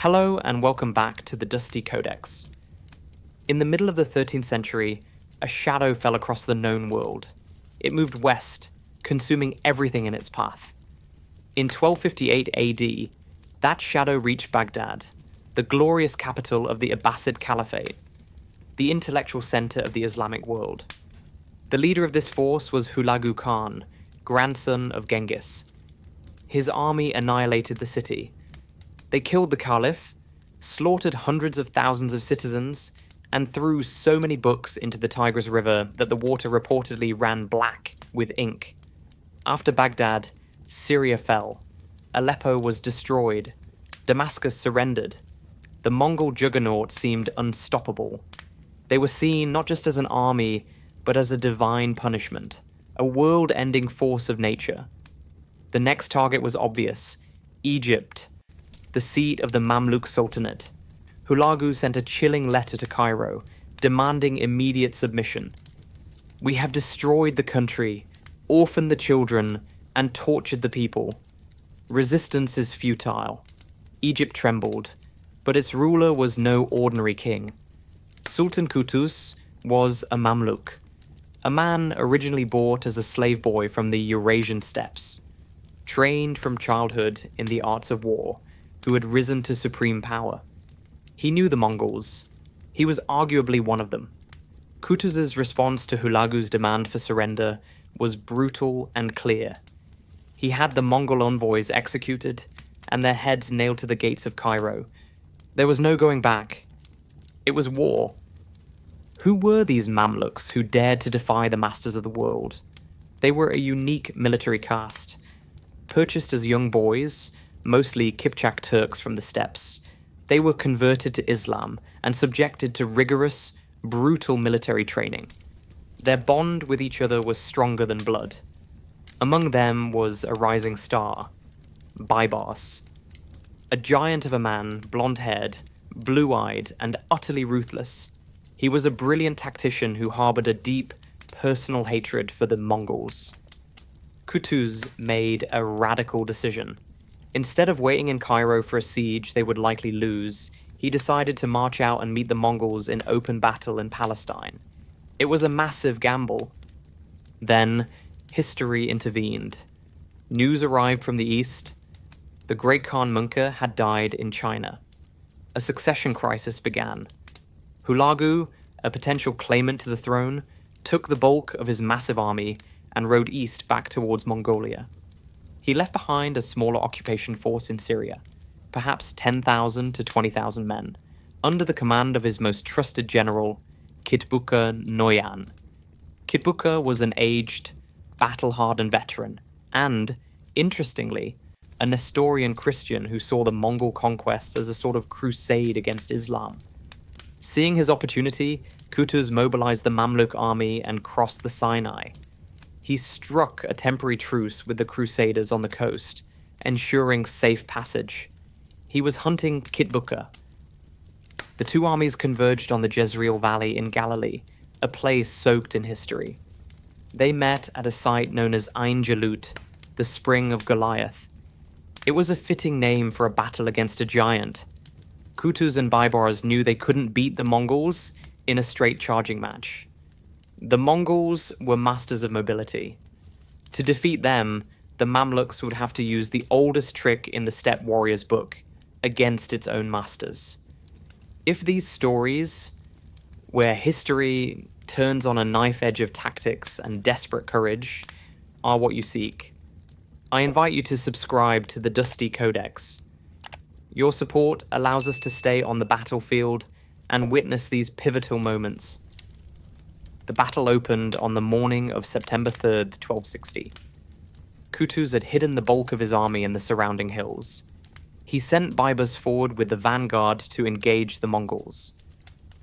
Hello and welcome back to the Dusty Codex. In the middle of the 13th century, a shadow fell across the known world. It moved west, consuming everything in its path. In 1258 AD, that shadow reached Baghdad, the glorious capital of the Abbasid Caliphate, the intellectual center of the Islamic world. The leader of this force was Hulagu Khan, grandson of Genghis. His army annihilated the city. They killed the caliph, slaughtered hundreds of thousands of citizens, and threw so many books into the Tigris River that the water reportedly ran black with ink. After Baghdad, Syria fell. Aleppo was destroyed. Damascus surrendered. The Mongol juggernaut seemed unstoppable. They were seen not just as an army, but as a divine punishment, a world-ending force of nature. The next target was obvious: Egypt, the seat of the Mamluk Sultanate. Hulagu sent a chilling letter to Cairo, demanding immediate submission. "We have destroyed the country, orphaned the children, and tortured the people. Resistance is futile." Egypt trembled, but its ruler was no ordinary king. Sultan Qutuz was a Mamluk, a man originally bought as a slave boy from the Eurasian steppes, trained from childhood in the arts of war, who had risen to supreme power. He knew the Mongols. He was arguably one of them. Qutuz's response to Hulagu's demand for surrender was brutal and clear. He had the Mongol envoys executed and their heads nailed to the gates of Cairo. There was no going back. It was war. Who were these Mamluks who dared to defy the masters of the world? They were a unique military caste. Purchased as young boys, mostly Kipchak Turks from the steppes, they were converted to Islam and subjected to rigorous, brutal military training. Their bond with each other was stronger than blood. Among them was a rising star, Baibars, a giant of a man, blonde-haired, blue-eyed, and utterly ruthless. He was a brilliant tactician who harbored a deep, personal hatred for the Mongols. Qutuz made a radical decision. Instead of waiting in Cairo for a siege they would likely lose, he decided to march out and meet the Mongols in open battle in Palestine. It was a massive gamble. Then, history intervened. News arrived from the east. The great Khan Munka had died in China. A succession crisis began. Hulagu, a potential claimant to the throne, took the bulk of his massive army and rode east back towards Mongolia. He left behind a smaller occupation force in Syria, perhaps 10,000 to 20,000 men, under the command of his most trusted general, Kitbuka Noyan. Kitbuka was an aged, battle-hardened veteran, and, interestingly, a Nestorian Christian who saw the Mongol conquests as a sort of crusade against Islam. Seeing his opportunity, Qutuz mobilized the Mamluk army and crossed the Sinai. He struck a temporary truce with the Crusaders on the coast, ensuring safe passage. He was hunting Kitbuka. The two armies converged on the Jezreel Valley in Galilee, a place soaked in history. They met at a site known as Ain Jalut, the Spring of Goliath. It was a fitting name for a battle against a giant. Qutuz and Baibars knew they couldn't beat the Mongols in a straight charging match. The Mongols were masters of mobility. To defeat them, the Mamluks would have to use the oldest trick in the Steppe Warriors book, against its own masters. If these stories, where history turns on a knife edge of tactics and desperate courage, are what you seek, I invite you to subscribe to the Dusty Codex. Your support allows us to stay on the battlefield and witness these pivotal moments. The battle opened on the morning of September 3rd, 1260. Qutuz had hidden the bulk of his army in the surrounding hills. He sent Baibars forward with the vanguard to engage the Mongols.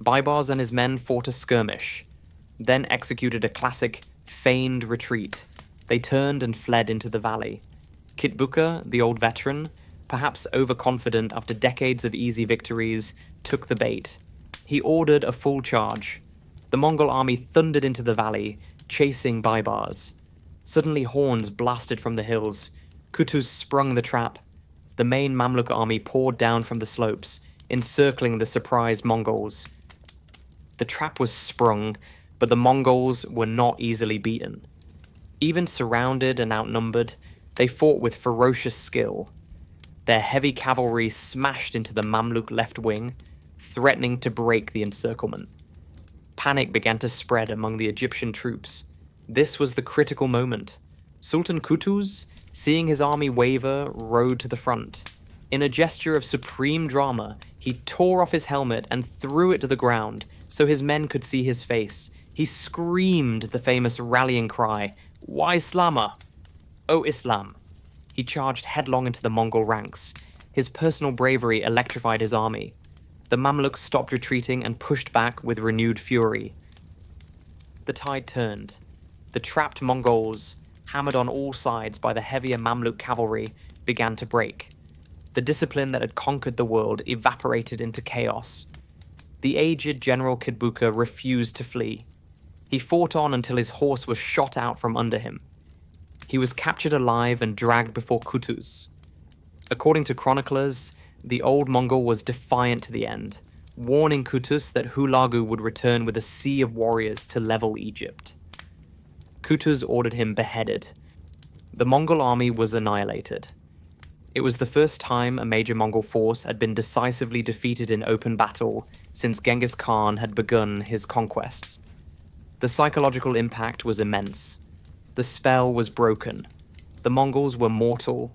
Baibars and his men fought a skirmish, then executed a classic feigned retreat. They turned and fled into the valley. Kitbuka, the old veteran, perhaps overconfident after decades of easy victories, took the bait. He ordered a full charge. The Mongol army thundered into the valley, chasing Baibars. Suddenly horns blasted from the hills. Qutuz sprung the trap. the main Mamluk army poured down from the slopes, encircling the surprised Mongols. The trap was sprung, but the Mongols were not easily beaten. Even surrounded and outnumbered, they fought with ferocious skill. Their heavy cavalry smashed into the Mamluk left wing, threatening to break the encirclement. Panic began to spread among the Egyptian troops. This was the critical moment. Sultan Qutuz, seeing his army waver, rode to the front. In a gesture of supreme drama, he tore off his helmet and threw it to the ground so his men could see his face. He screamed the famous rallying cry, "Why Islama? O Islam!" He charged headlong into the Mongol ranks. His personal bravery electrified his army. The Mamluks stopped retreating and pushed back with renewed fury. The tide turned. The trapped Mongols, hammered on all sides by the heavier Mamluk cavalry, began to break. The discipline that had conquered the world evaporated into chaos. The aged General Kidbuka refused to flee. He fought on until his horse was shot out from under him. He was captured alive and dragged before Qutuz. According to chroniclers, the old Mongol was defiant to the end, warning Qutuz that Hulagu would return with a sea of warriors to level Egypt. Qutuz ordered him beheaded. The Mongol army was annihilated. It was the first time a major Mongol force had been decisively defeated in open battle since Genghis Khan had begun his conquests. The psychological impact was immense. The spell was broken. The Mongols were mortal.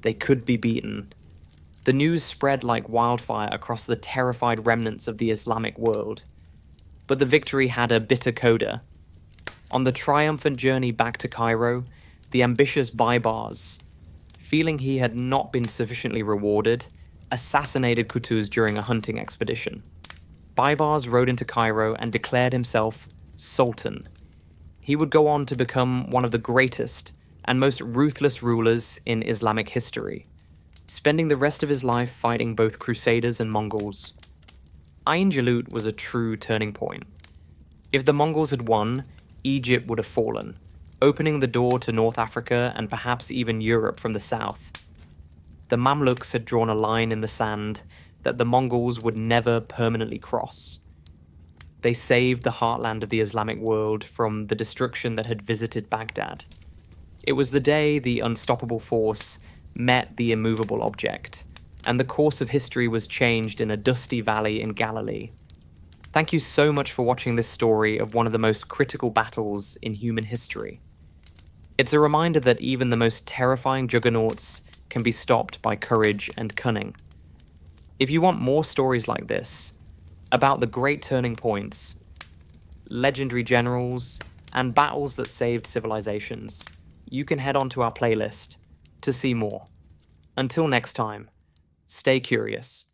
They could be beaten. The news spread like wildfire across the terrified remnants of the Islamic world. But the victory had a bitter coda. On the triumphant journey back to Cairo, the ambitious Baibars, feeling he had not been sufficiently rewarded, assassinated Qutuz during a hunting expedition. Baibars rode into Cairo and declared himself Sultan. He would go on to become one of the greatest and most ruthless rulers in Islamic history, spending the rest of his life fighting both Crusaders and Mongols. Ain Jalut was a true turning point. If the Mongols had won, Egypt would have fallen, opening the door to North Africa and perhaps even Europe from the south. The Mamluks had drawn a line in the sand that the Mongols would never permanently cross. They saved the heartland of the Islamic world from the destruction that had visited Baghdad. It was the day the unstoppable force met the immovable object, and the course of history was changed in a dusty valley in Galilee. Thank you so much for watching this story of one of the most critical battles in human history. It's a reminder that even the most terrifying juggernauts can be stopped by courage and cunning. If you want more stories like this, about the great turning points, legendary generals, and battles that saved civilizations, you can head on to our playlist to see more. Until next time, stay curious.